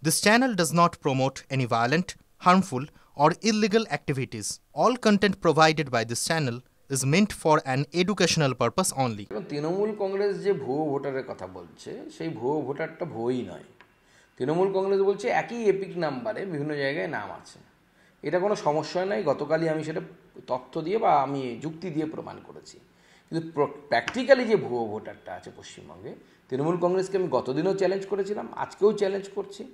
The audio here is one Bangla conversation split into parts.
This channel does not promote any violent, harmful, or illegal activities. All content provided by this channel is meant for an educational purpose only. Trinamool Congress যে ভুয়ো ভোটারের কথা বলছে সেই ভুয়ো ভোটারটা ভুয়োই নয়। তৃণমূল কংগ্রেস বলছে একই এপিক নাম্বারে বিভিন্ন জায়গায় নাম আছে, এটা কোনো সমস্যা নয়। গতকালই আমি সেটা তথ্য দিয়ে বা আমি যুক্তি দিয়ে প্রমাণ করেছি। কিন্তু প্র্যাকটিক্যালি যে ভুয়ো ভোটারটা আছে পশ্চিমবঙ্গে, তৃণমূল কংগ্রেসকে আমি গতদিনও চ্যালেঞ্জ করেছিলাম, আজকেও চ্যালেঞ্জ করছি।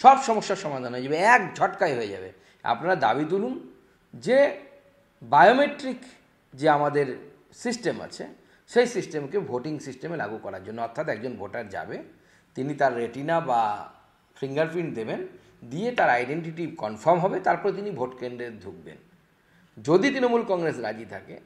সব সমস্যার সমাধান হয়ে যাবে, এক ঝটকায় হয়ে যাবে। আপনারা দাবি তুলুন যে বায়োমেট্রিক যে আমাদের সিস্টেম আছে সেই সিস্টেমকে ভোটিং সিস্টেমে লাগু করার জন্য, অর্থাৎ একজন ভোটার যাবে, তিনি তার রেটিনা বা ফিঙ্গারপ্রিন্ট দেবেন, দিয়ে তার আইডেন্টিটি কনফার্ম হবে, তারপরে তিনি ভোট কেন্দ্রে ঢুকবেন। যদি তৃণমূল কংগ্রেস রাজি থাকে,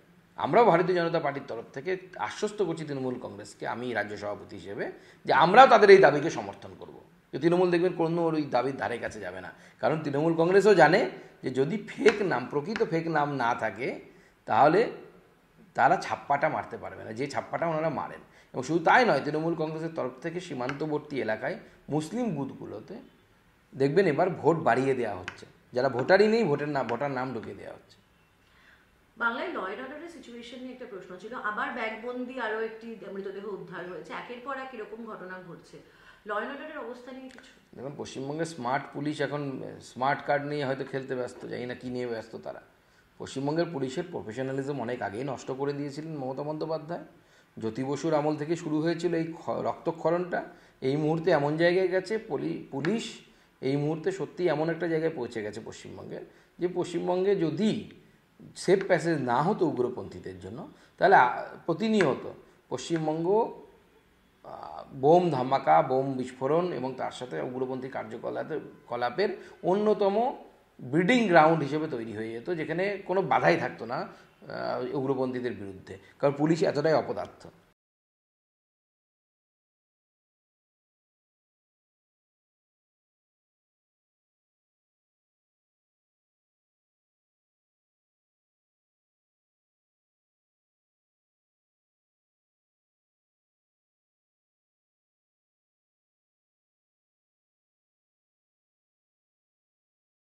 আমরাও ভারতীয় জনতা পার্টির তরফ থেকে আশ্বস্ত করছি তৃণমূল কংগ্রেসকে, আমি রাজ্য সভাপতি হিসেবে, যে আমরাও তাদের এই দাবিকে সমর্থন করব। যে তৃণমূল দেখবেন কোনো ওই দাবির ধারে কাছে যাবে না, কারণ তৃণমূল কংগ্রেসও জানে যে যদি ফেক নাম, প্রকৃত ফেক নাম না থাকে, তাহলে তারা ছাপ্পাটা মারতে পারবে না, যে ছাপ্পাটা ওনারা মারেন। এবং শুধু তাই নয়, তৃণমূল কংগ্রেসের তরফ থেকে সীমান্তবর্তী এলাকায় মুসলিম বুথগুলোতে দেখবেন এবার ভোট বাড়িয়ে দেওয়া হচ্ছে, যারা ভোটারই নেই ভোটার নাম ঢুকিয়ে দেওয়া হচ্ছে। বাংলায় ল অ্যান্ড অর্ডারের সিচুয়েশন নিয়ে একটা প্রশ্ন ছিল, আবার ব্যাগবন্দি আরও একটি মৃতদেহ উদ্ধার হয়েছে, একের পর এক এরকম ঘটনা ঘটছে, ল অ্যান্ড অর্ডারের অবস্থা নিয়ে কিছু? দেখুন, পশ্চিমবঙ্গের স্মার্ট পুলিশ এখন স্মার্ট কার্ড নিয়ে হয়তো খেলতে ব্যস্ত, জানি না কী নিয়ে ব্যস্ত তারা। পশ্চিমবঙ্গের পুলিশের প্রফেশনালিজম অনেক আগেই নষ্ট করে দিয়েছিলেন মমতা বন্দ্যোপাধ্যায়। জ্যোতি বসুর আমল থেকে শুরু হয়েছিল এই রক্তক্ষরণটা, এই মুহূর্তে এমন জায়গায় গেছে পুলিশ, এই মুহূর্তে সত্যি এমন একটা জায়গায় পৌঁছে গেছে পশ্চিমবঙ্গের, যে পশ্চিমবঙ্গে যদি সেফ প্যাসেজ না হতো উগ্রপন্থীদের জন্য, তাহলে প্রতিনিয়ত পশ্চিমবঙ্গ বোম ধামাকা, বোম বিস্ফোরণ এবং তার সাথে উগ্রপন্থী কার্যকলাপের অন্যতম ব্রিডিং গ্রাউন্ড হিসেবে তৈরি হয়ে যেত, যেখানে কোনো বাধাই থাকতো না উগ্রপন্থীদের বিরুদ্ধে, কারণ পুলিশ এতটাই অপদার্থ।